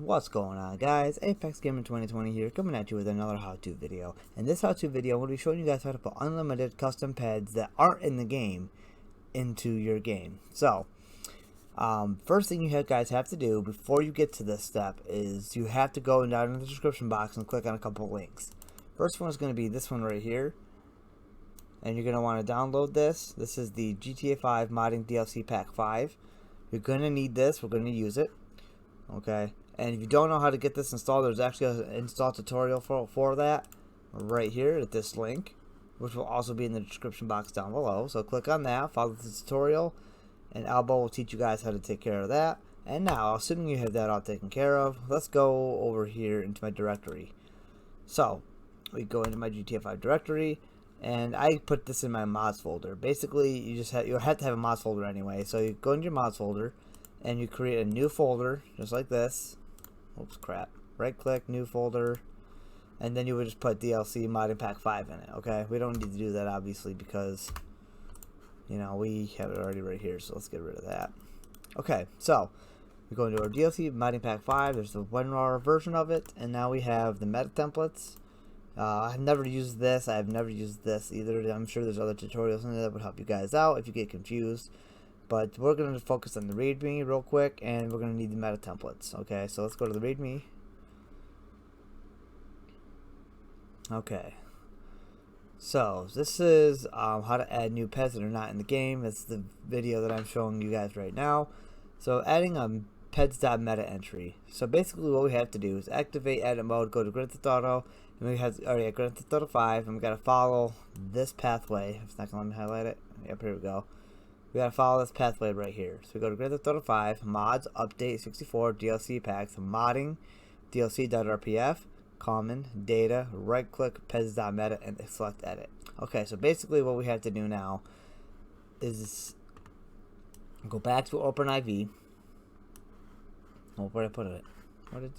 What's going on, guys? Apex Gamer 2020 here, coming at you with another how-to video. In this how-to video, I'm going to be showing you guys how to put unlimited custom peds that aren't in the game into your game. So, first thing you guys have to do before you get to this step is you have to go down in the description box and click on a couple links. First one is going to be this one right here, and you're going to want to download this. This is the GTA 5 Modding DLC Pack 5. You're going to need this. We're going to use it. Okay. And if you don't know how to get this installed, there's actually an install tutorial for that right here at this link, which will also be in the description box down below. So click on that, follow the tutorial, and Albo will teach you guys how to take care of that. And now, assuming you have that all taken care of, let's go over here into my directory. So we go into my GTA 5 directory, and I put this in my mods folder. Basically, you have to have a mods folder anyway. So you go into your mods folder, and you create a new folder just like this. Oops, crap. Right click, new folder, and then you would just put DLC Modding Pack 5 in it. Okay, we don't need to do that obviously because, you know, we have it already right here, so let's get rid of that. Okay, so we go into our DLC Modding Pack 5. There's the WinRAR version of it, and now we have the meta templates. I've never used this. I've never used this either. I'm sure there's other tutorials in there that would help you guys out if you get confused. But we're going to focus on the README real quick, and we're going to need the meta templates. Okay, so let's go to the README. Okay. So this is how to add new pets that are not in the game. That's the video that I'm showing you guys right now. So adding a Peds.meta entry. So basically what we have to do is activate edit mode, go to Grand Theft Auto, and we have already at Grand Theft Auto 5, and we got to follow this pathway. It's not going to let me highlight it. Yep, here we go. We gotta follow this pathway right here. So we go to Grand Theft Auto 5, Mods, Update 64, DLC Packs, Modding, DLC.rpf, Common, Data, right click, Peds.meta, and select Edit. Okay, so basically what we have to do now is go back to OpenIV. Oh, where did I put it? Where did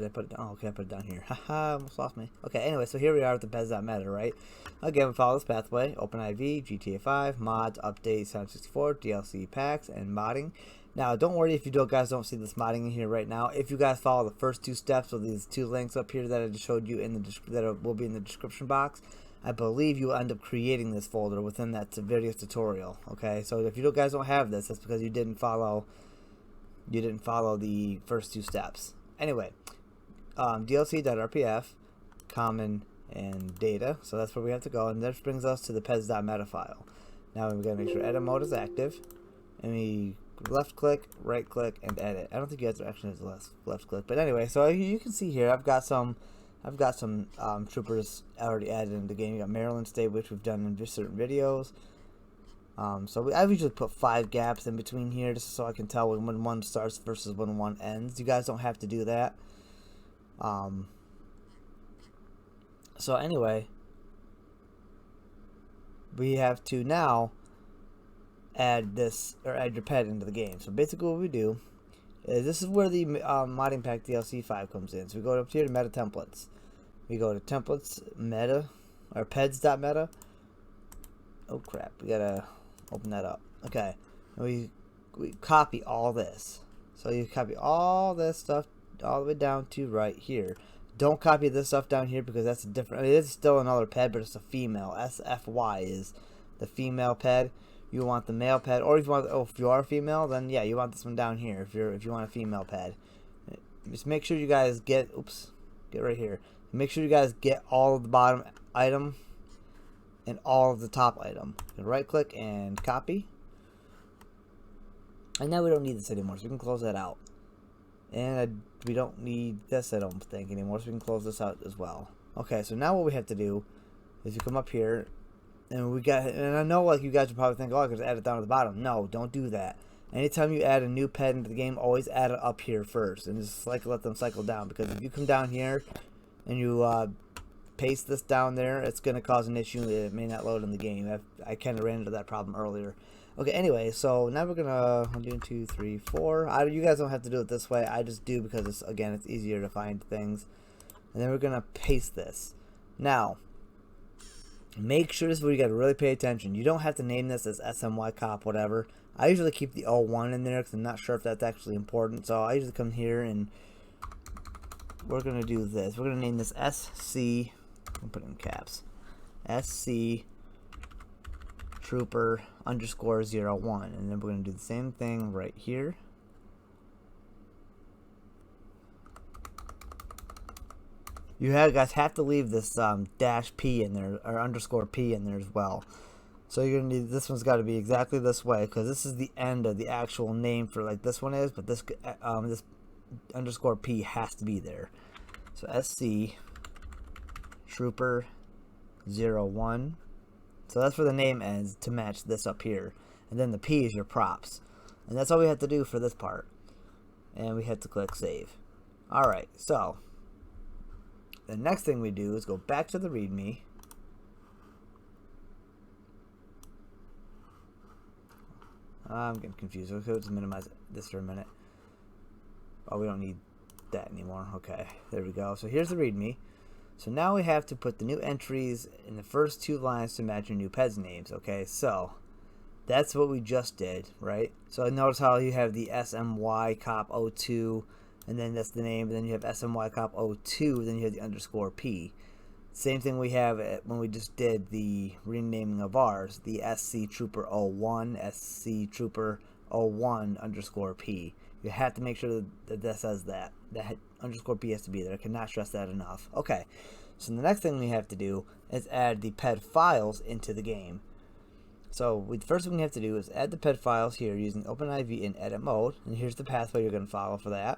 I put it down? Oh, okay, I put it down here. Haha, almost lost me. Okay, anyway, so here we are with the Peds.meta, right? Again, we follow this pathway. OpenIV, GTA 5, Mods, Update 764, DLC Packs, and Modding. Now, don't worry if you guys don't see this modding in here right now. If you guys follow the first two steps of these two links up here that I just showed you that will be in the description box, I believe you will end up creating this folder within that video tutorial. Okay, so if you guys don't have this, that's because you didn't follow the first two steps. Anyway, DLC.rpf, common, and data. So that's where we have to go, and this brings us to the Peds.meta file. Now we gotta make sure edit mode is active, and we left click, right click, and edit. I don't think you have to actually have to left click, but anyway, so you can see here I've got some troopers already added in the game. You got Maryland State, which we've done in certain videos. So I usually put 5 gaps in between here just so I can tell when one starts versus when one ends. You guys don't have to do that. So anyway, we have to now add this, or add your pet into the game. So basically what we do is, this is where the Modding Pack DLC 5 comes in. So we go up here to meta templates. We go to templates, meta, or Peds.meta. Oh crap, we gotta open that up. Okay, and we copy all this. So you copy all this stuff all the way down to right here. Don't copy this stuff down here because that's a different. I mean, it's still another ped, but it's a female. SFY is the female ped. You want the male ped, or if you want, if you are a female, then yeah, you want this one down here. If you want a female ped, just make sure you guys get. Oops, get right here. Make sure you guys get all of the bottom item and all of the top item. Right click and copy. And now we don't need this anymore, so we can close that out. And we don't need this, I don't think, anymore, so we can close this out as well. Okay, so now what we have to do is you come up here, and and I know like you guys would probably think, oh, I could just add it down to the bottom. No, don't do that. Anytime you add a new pet into the game, always add it up here first, and just like let them cycle down, because if you come down here and you paste this down there, it's going to cause an issue. It may not load in the game. I kind of ran into that problem earlier. Okay, anyway, so now we're going to 1, 2, 3, 4. You guys don't have to do it this way. I just do because, it's easier to find things. And then we're going to paste this. Now, make sure this is where you got to really pay attention. You don't have to name this as SMY Cop, whatever. I usually keep the 01 in there because I'm not sure if that's actually important. So I usually come here and we're going to do this. We're going to name this SC, I'll put it in caps, SC Trooper underscore 01. And then we're going to do the same thing right here. You guys have to leave this dash P in there, or underscore P in there as well. So you're gonna need, this one's got to be exactly this way, because this is the end of the actual name for like this one is, but this this underscore P has to be there. So SC Trooper 01. So that's where the name ends to match this up here, and then the P is your props, and that's all we have to do for this part. And we have to click save. All right, so the next thing we do is go back to the README. I'm getting confused. Let's just minimize this for a minute. Oh, we don't need that anymore. Okay, there we go. So here's the README. So now we have to put the new entries in the first 2 lines to match your new Peds names. Okay, so that's what we just did, right? So notice how you have the SMY Cop 02, and then that's the name, and then you have SMY Cop 02, then you have the underscore P. Same thing we have when we just did the renaming of ours, the SC Trooper 01, SC Trooper 01 underscore P. You have to make sure that says that underscore P has to be there. I cannot stress that enough. Okay, so the next thing we have to do is add the Ped files into the game. So the first thing we have to do is add the Ped files here using OpenIV in edit mode, and here's the pathway you're going to follow for that.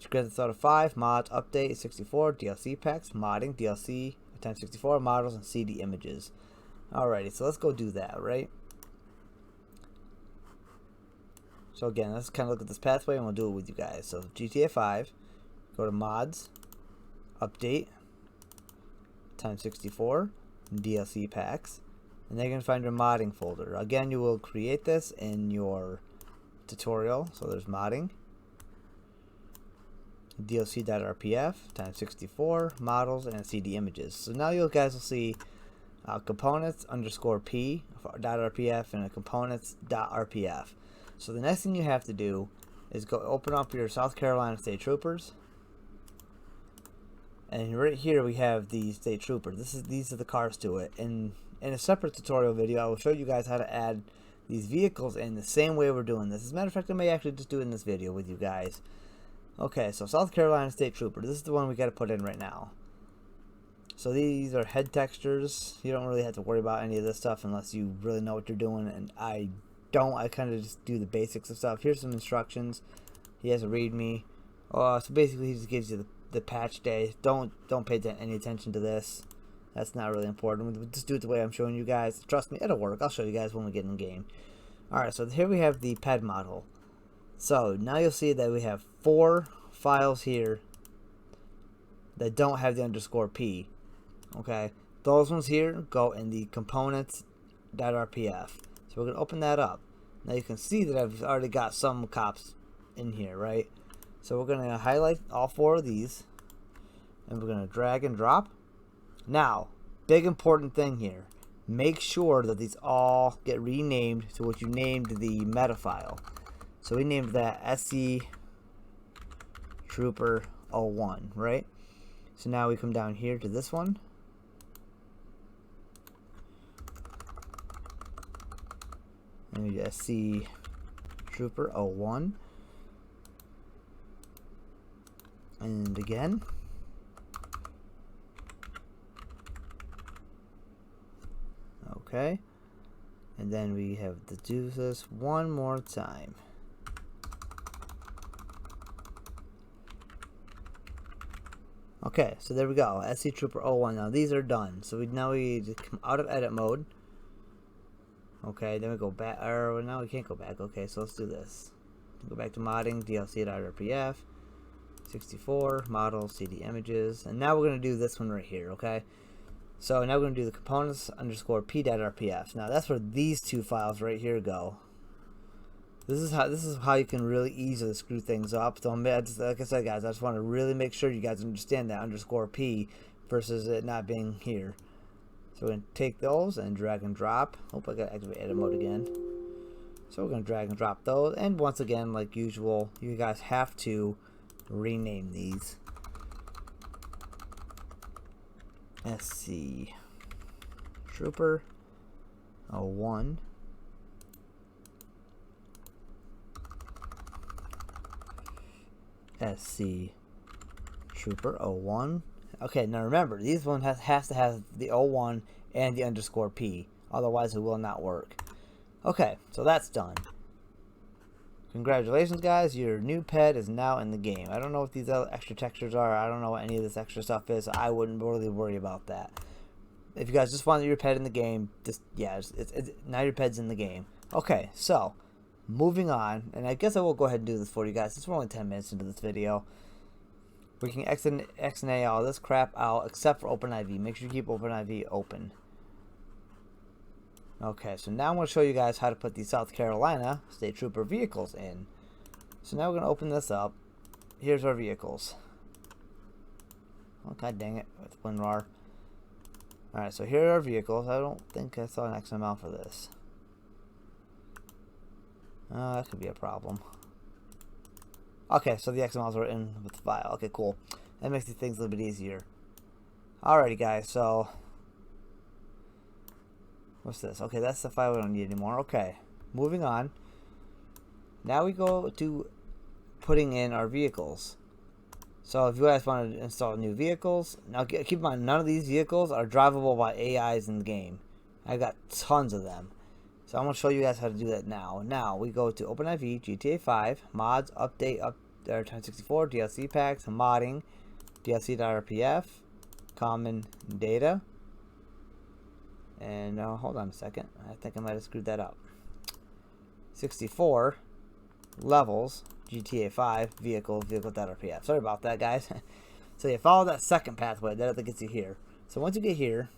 Grand Theft Auto 5, mods, update, 64, DLC packs, modding, DLC, times 64, models, and CD images. Alrighty, so let's go do that, right? So again, let's kind of look at this pathway and we'll do it with you guys. So GTA 5, go to mods, update, times 64, DLC packs, and then you're going to find your modding folder. Again, you will create this in your tutorial. So there's modding, DLC.rpf, times 64, models, and CD images. So now you guys will see components underscore P .rpf and a components.rpf. So the next thing you have to do is go open up your South Carolina State Troopers, and right here we have the State Trooper. These are the cars to it. And in a separate tutorial video, I will show you guys how to add these vehicles in the same way we're doing this. As a matter of fact, I may actually just do it in this video with you guys. Okay, so South Carolina State Trooper. This is the one we got to put in right now. So these are head textures. You don't really have to worry about any of this stuff unless you really know what you're doing, and I don't. I kind of just do the basics of stuff. Here's some instructions. He has a README. So basically he just gives you the patch day. Don't pay any attention to this. That's not really important. We'll just do it the way I'm showing you guys. Trust me, it'll work. I'll show you guys when we get in the game. Alright, so here we have the Ped model. So now you'll see that we have 4 files here that don't have the underscore P. Okay, those ones here go in the components.rpf. So we're going to open that up. Now you can see that I've already got some cops in here, right? So we're going to highlight all 4 of these, and we're going to drag and drop. Now, big important thing here. Make sure that these all get renamed to what you named the meta file. So we named that SC Trooper 01, right? So now we come down here to this one. And we just SC Trooper 01. And again. Okay. And then we have to do this one more time. Okay, so there we go. SC Trooper 01. Now these are done. So now we just come out of edit mode. Okay, then we go back. Or now we can't go back. Okay, so let's do this. Go back to modding, DLC.rpf, 64, models, CD images. And now we're going to do this one right here, okay? So now we're going to do the components underscore p.rpf. Now that's where these 2 files right here go. This is how you can really easily screw things up. So like I said, guys, I just want to really make sure you guys understand that underscore p versus it not being here. So we're going to take those and drag and drop. Hope I got to activate edit mode again. So we're going to drag and drop those. And once again, like usual, you guys have to rename these. SC Trooper 01. SC Trooper 01. Okay, now remember, these one has to have the 01 and the underscore P. Otherwise, it will not work. Okay, so that's done. Congratulations, guys. Your new pet is now in the game. I don't know what these other extra textures are. I don't know what any of this extra stuff is. So I wouldn't really worry about that. If you guys just want your pet in the game, just, yeah, now your pet's in the game. Okay, so moving on, and I guess I will go ahead and do this for you guys since we're only 10 minutes into this video. We can X and A all this crap out except for OpenIV. Make sure you keep OpenIV open. Okay, so now I'm going to show you guys how to put the South Carolina State Trooper vehicles in. So now we're going to open this up. Here's our vehicles. Oh, god dang it, with WinRAR. Alright, so here are our vehicles. I don't think I saw an XML for this. That could be a problem. Okay, so the XMLs are in with the file. Okay, cool. That makes things a little bit easier. Alrighty, guys, so what's this? Okay, that's the file we don't need anymore. Okay, moving on. Now we go to putting in our vehicles. So if you guys want to install new vehicles, now keep in mind, none of these vehicles are drivable by AIs in the game. I got tons of them. So I'm going to show you guys how to do that now. Now we go to OpenIV, GTA 5, mods, update, 1064, DLC packs, modding, DLC.rpf, common data. And hold on a second. I think I might have screwed that up. 64 levels, GTA 5 vehicle.rpf. Sorry about that, guys. So you follow that second pathway. That gets you here. So once you get here,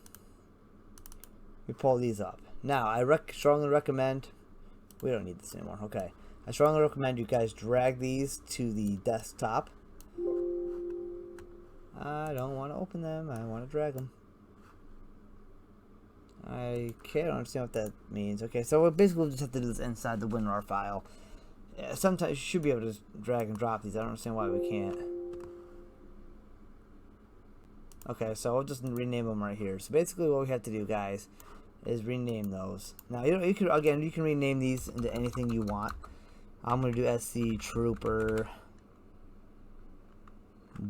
we pull these up. Now I strongly recommend. We don't need this anymore. Okay. I strongly recommend you guys drag these to the desktop. I don't want to open them. I want to drag them. I don't understand what that means. Okay, so basically we'll just have to do this inside the WinRAR file. Yeah, sometimes you should be able to just drag and drop these. I don't understand why we can't. Okay, so I'll just rename them right here. So basically what we have to do, guys, is rename those. Now you can rename these into anything you want. I'm gonna do SC Trooper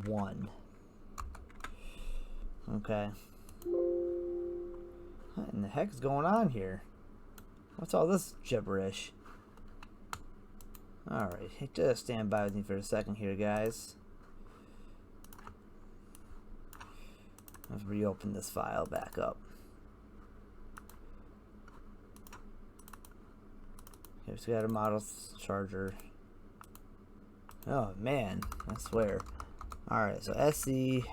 1. Okay. What in the heck is going on here? What's all this gibberish? Alright, just stand by with me for a second here, guys. Let's reopen this file back up. Okay, so we got a model charger. Oh man, I swear. Alright, so SC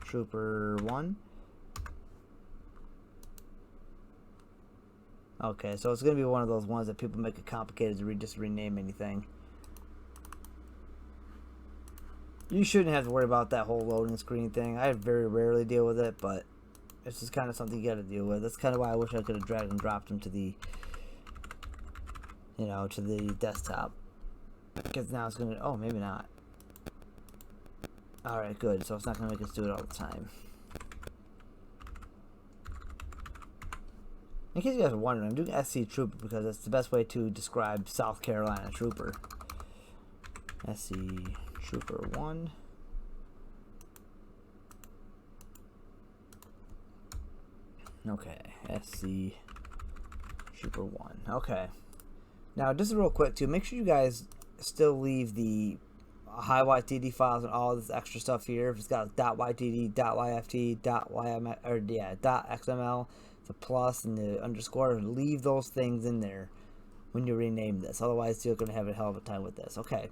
Trooper 1. Okay, so it's going to be one of those ones that people make it complicated to just rename anything. You shouldn't have to worry about that whole loading screen thing. I very rarely deal with it, but it's just kind of something you got to deal with. That's kind of why I wish I could have dragged and dropped them to the, to the desktop. Because now it's going to, oh, maybe not. Alright, good. So it's not going to make us do it all the time. In case you guys are wondering, I'm doing SC Trooper because that's the best way to describe South Carolina Trooper. SC Trooper 1. Okay, SC Trooper 1. Okay. Now, just real quick too, make sure you guys still leave the high YTD files and all this extra stuff here. If it's got .ytd, .yft, .ym, or yeah, .xml. The plus and the underscore, leave those things in there when you rename this. Otherwise, you're going to have a hell of a time with this. Okay,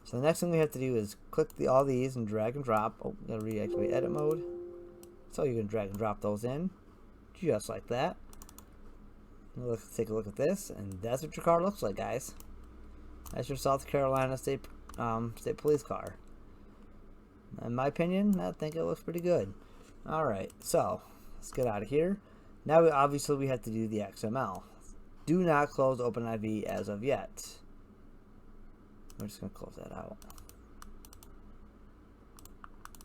so the next thing we have to do is click all these and drag and drop. Oh, I'm going to reactivate edit mode. So you're going to drag and drop those in, just like that. Let's take a look at this, and that's what your car looks like, guys. That's your South Carolina State Police car. In my opinion, I think it looks pretty good. All right, so let's get out of here. Now, obviously, we have to do the XML. Do not close OpenIV as of yet. We're just going to close that out.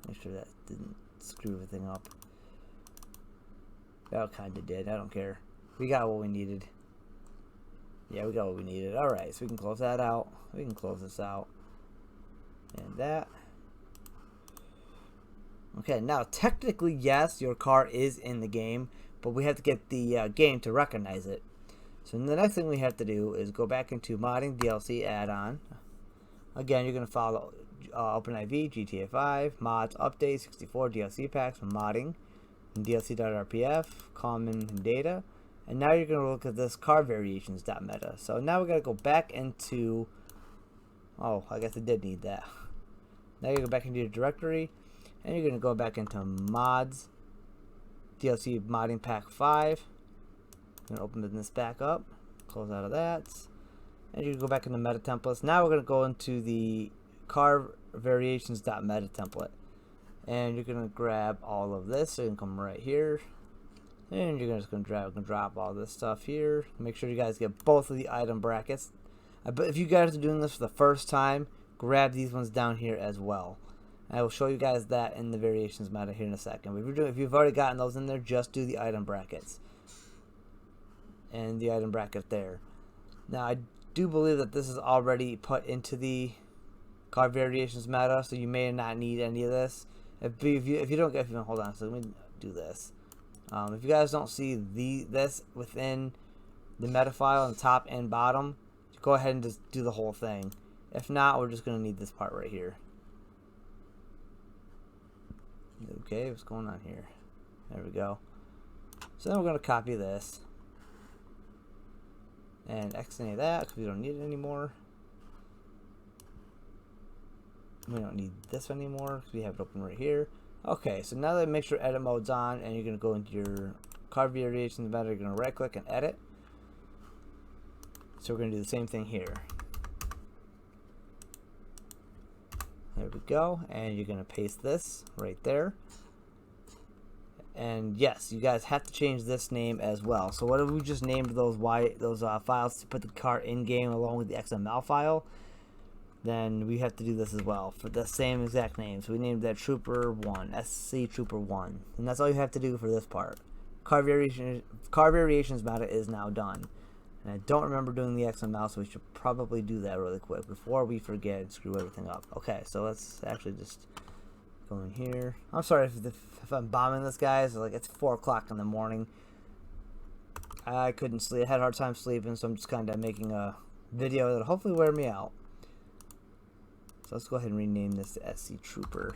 Make sure that didn't screw everything up. That kind of did. I don't care. We got what we needed. Yeah, we got what we needed. Alright, so we can close that out. We can close this out. And that. Okay, now technically, yes, your car is in the game, but we have to get the game to recognize it. So the next thing we have to do is go back into modding DLC add-on. Again, you're going to follow OpenIV, GTA 5, mods, updates, 64 DLC packs from modding, and DLC.rpf, common data. And now you're going to look at this car variations.meta. So now we're going to go back into, oh, I guess I did need that. Now you go back into your directory, and you're going to go back into mods, DLC modding pack 5. I'm going to open this back up, close out of that, and you can go back into meta templates. Now we're going to go into the car variations.meta template, and you're going to grab all of this. So you can come right here, and you're just going to drag and drop all this stuff here. Make sure you guys get both of the item brackets. But if you guys are doing this for the first time, grab these ones down here as well. I will show you guys that in the variations meta here in a second. But if you've already gotten those in there, just do the item brackets and the item bracket there. Now I do believe that this is already put into the car variations meta, so you may not need any of this. If you don't get, hold on, so let me do this. If you guys don't see this within the meta file on the top and bottom, go ahead and just do the whole thing. If not, we're just going to need this part right here. Okay, what's going on here? There we go. So then we're going to copy this and extend that because we don't need it anymore. We don't need this anymore because we have it open right here. Okay, so now that make sure edit mode's on, and you're going to go into your car variations meta, you're going to right click and edit. So we're going to do the same thing here. There we go, and you're going to paste this right there. And yes, you guys have to change this name as well. So what if we just named those files to put the car in game along with the XML file? Then we have to do this as well for the same exact name. So we named that Trooper 1, SC Trooper 1, and that's all you have to do for this part. Car variations meta is now done. And I don't remember doing the XML, so we should probably do that really quick before we forget and screw everything up. Okay, so let's actually just go in here. I'm sorry if I'm bombing this, guys. Like, it's 4 o'clock in the morning. I couldn't sleep. I had a hard time sleeping, so I'm just kind of making a video that'll hopefully wear me out. So let's go ahead and rename this to SC Trooper.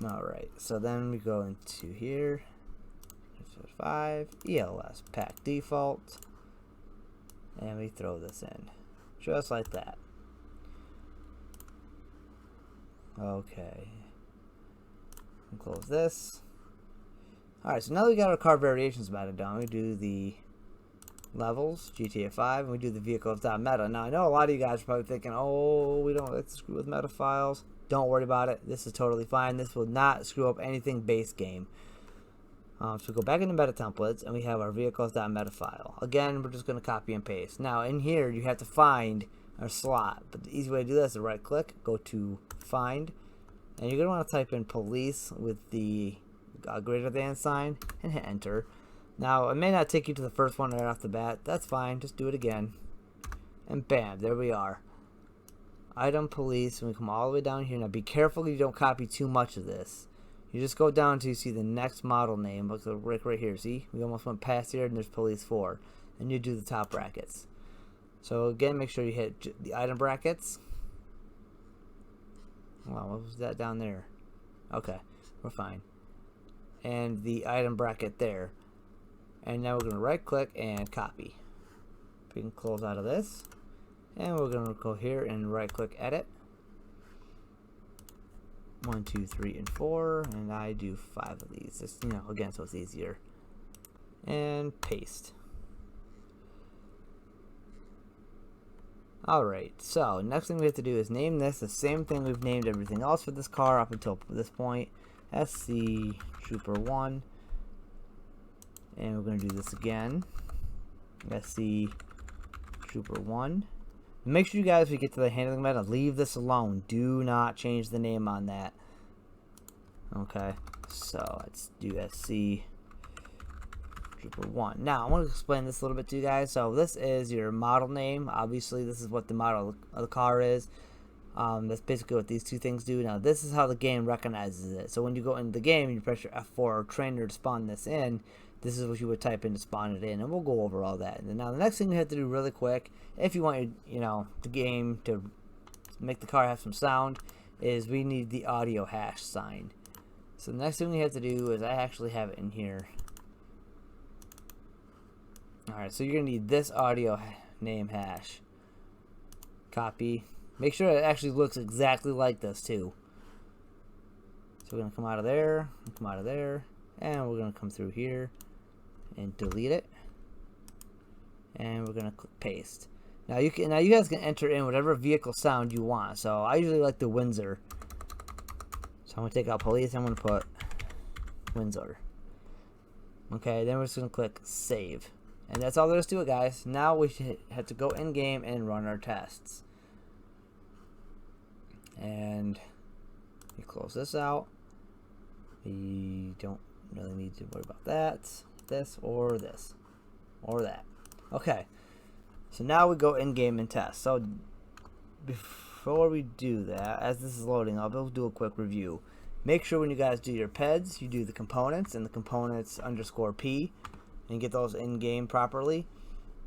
Alright, so then we go into here, 5, ELS pack default, and we throw this in, just like that. Okay, and close this. Alright, so now that we got our car variations meta done, we do the levels, GTA 5, and we do the vehicles.meta. Now, I know a lot of you guys are probably thinking, oh, we don't like to screw with meta files. Don't worry about it. This is totally fine. This will not screw up anything base game. So we go back into meta templates, and we have our vehicles.meta file. Again, we're just going to copy and paste. Now, in here, you have to find our slot. But the easy way to do that is to right click, go to find, and you're going to want to type in police with the greater than sign, and hit enter. Now, it may not take you to the first one right off the bat. That's fine. Just do it again. And bam, there we are. Item police, and we come all the way down here. Now be careful you don't copy too much of this. You just go down until you see the next model name. Look right here. See, we almost went past here, and there's police 4, and you do the top brackets. So again, make sure you hit the item brackets. Wow, what was that down there? Okay, we're fine. And the item bracket there. And now we're going to right click and copy. We can close out of this. And we're going to go here and right click edit. 1, 2, 3, and 4. And I do 5 of these. Just, again, so it's easier. And paste. Alright, so next thing we have to do is name this the same thing we've named everything else for this car up until this point. SC Trooper 1. And we're going to do this again. SC Trooper 1. Make sure you guys, if you get to the handling meta, leave this alone. Do not change the name on that. Okay, so let's do SC Trooper 1. Now, I want to explain this a little bit to you guys. So this is your model name. Obviously, this is what the model of the car is. That's basically what these two things do. Now, this is how the game recognizes it. So when you go into the game and you press your F4 trainer to spawn this in, this is what you would type in to spawn it in, and we'll go over all that. And now, the next thing you have to do really quick, if you want the game to make the car have some sound, is we need the audio hash sign. So the next thing we have to do is I actually have it in here. Alright, so you're going to need this audio name hash. Copy. Make sure it actually looks exactly like this too. So we're going to come out of there, and we're going to come through here and delete it. And we're going to click paste. Now you guys can enter in whatever vehicle sound you want. So I usually like the Windsor. So I'm going to take out police, I'm going to put Windsor. Okay, then we're just going to click save. And that's all there is to it, guys. Now we have to go in game and run our tests. And we close this out. We don't really need to worry about that. This or this or that. Okay. So now we go in game and test. So before we do that, as this is loading, I'll do a quick review. Make sure when you guys do your Peds, you do the components and the components _P. And get those in game properly,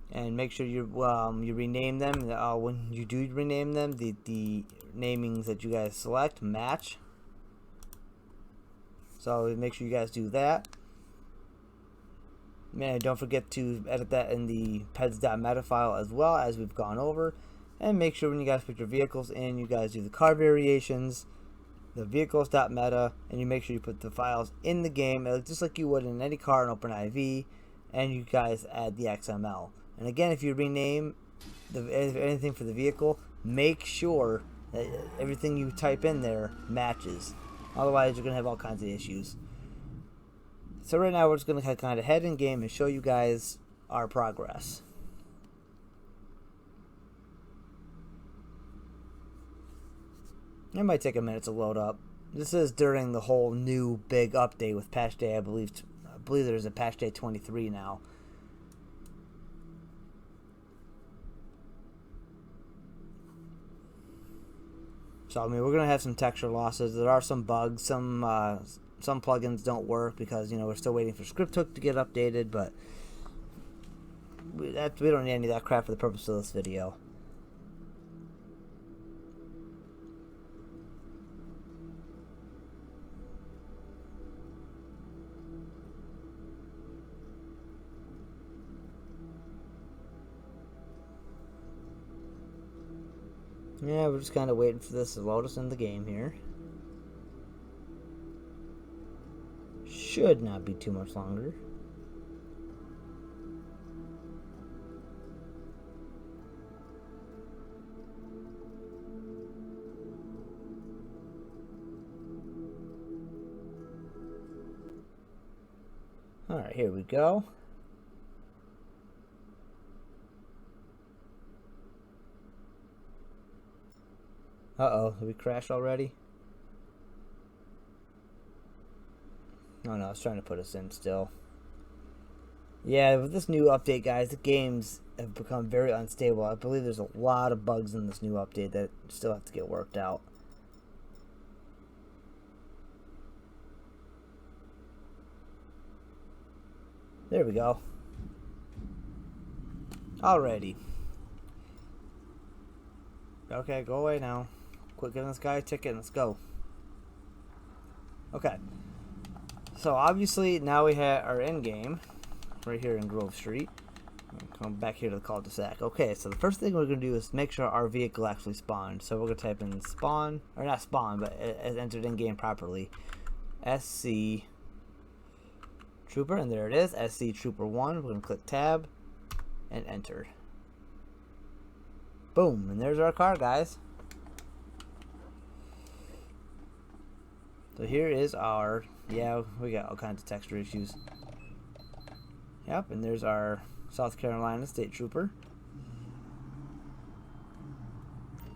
and make sure you rename them. When you do rename them, the namings that you guys select match. So make sure you guys do that. Man, don't forget to edit that in the peds.meta file as well, as we've gone over. And make sure when you guys put your vehicles in, you guys do the car variations, the vehicles.meta, and you make sure you put the files in the game just like you would in any car in OpenIV. And you guys add the XML. And again, if you rename anything for the vehicle, make sure that everything you type in there matches. Otherwise, you're going to have all kinds of issues. So right now, we're just going to kind of head in game and show you guys our progress. It might take a minute to load up. This is during the whole new big update with patch day, I believe there's a patch day 23 now. So I mean, we're gonna have some texture losses. There are some bugs. Some plugins don't work because we're still waiting for ScriptHook to get updated. But we don't need any of that crap for the purpose of this video. Yeah, we're just kind of waiting for this to load us in the game here. Should not be too much longer. Alright, here we go. Uh-oh, did we crash already? Oh no, I was trying to put us in still. Yeah, with this new update, guys, the games have become very unstable. I believe there's a lot of bugs in this new update that still have to get worked out. There we go. Alrighty. Okay, go away now. Quit giving this guy a ticket and let's go. Okay. So obviously now we are in game. Right here in Grove Street. Come back here to the cul-de-sac. Okay, so the first thing we're going to do is make sure our vehicle actually spawned. So we're going to type in spawn, or not spawn, but as entered in game properly. SC Trooper, and there it is, SC Trooper 1. We're going to click tab and enter. Boom, and there's our car, guys. So here is our, yeah, we got all kinds of texture issues. Yep, and there's our South Carolina State Trooper.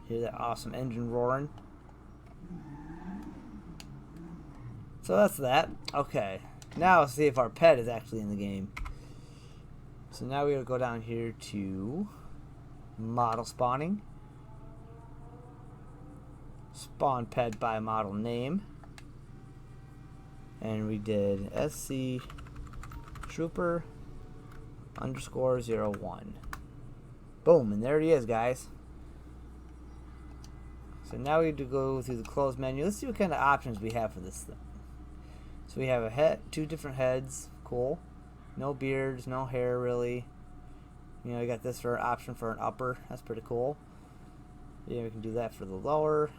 Hear that awesome engine roaring. So that's that. Okay. Now let's see if our pet is actually in the game. So now we gotta go down here to model spawning. Spawn pet by model name. And we did SC Trooper _01. Boom, and there he is, guys. So now we have to go through the close menu. Let's see what kind of options we have for this thing. So we have a head, 2 different heads. Cool. No beards, no hair really. You know, you got this for an option for an upper. That's pretty cool. Yeah, we can do that for the lower.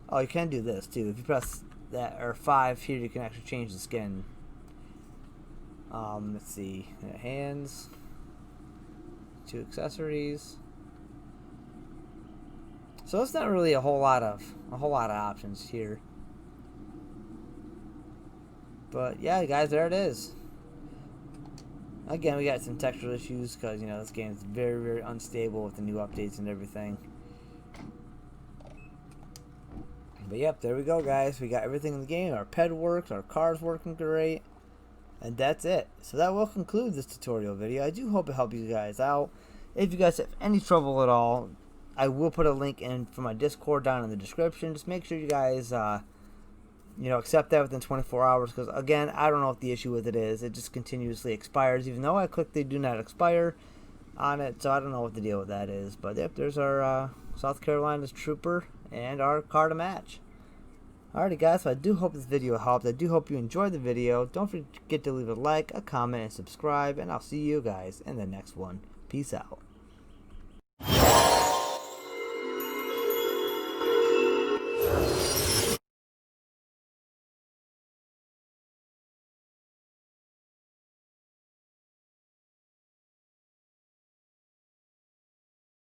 Oh, you can do this too. If you press that or 5 here, you can actually change the skin. Let's see. Hands. 2 accessories. So it's not really a whole lot of options here. But yeah, guys, there it is. Again, we got some textural issues because, you know, this game is very, very unstable with the new updates and everything. But yep, there we go, guys. We got everything in the game. Our pet works, our car's working great, and that's it. So that will conclude this tutorial video. I do hope it helped you guys out. If you guys have any trouble at all, I will put a link in for my Discord down in the description. Just make sure you guys you know, accept that within 24 hours, because again, I don't know what the issue with it is. It just continuously expires, even though I clicked they do not expire on it, so I don't know what the deal with that is. But yep, there's our South Carolina's Trooper and our car to match. Alrighty, guys, so I do hope this video helped. I do hope you enjoyed the video. Don't forget to leave a like, a comment, and subscribe, and I'll see you guys in the next one. Peace out.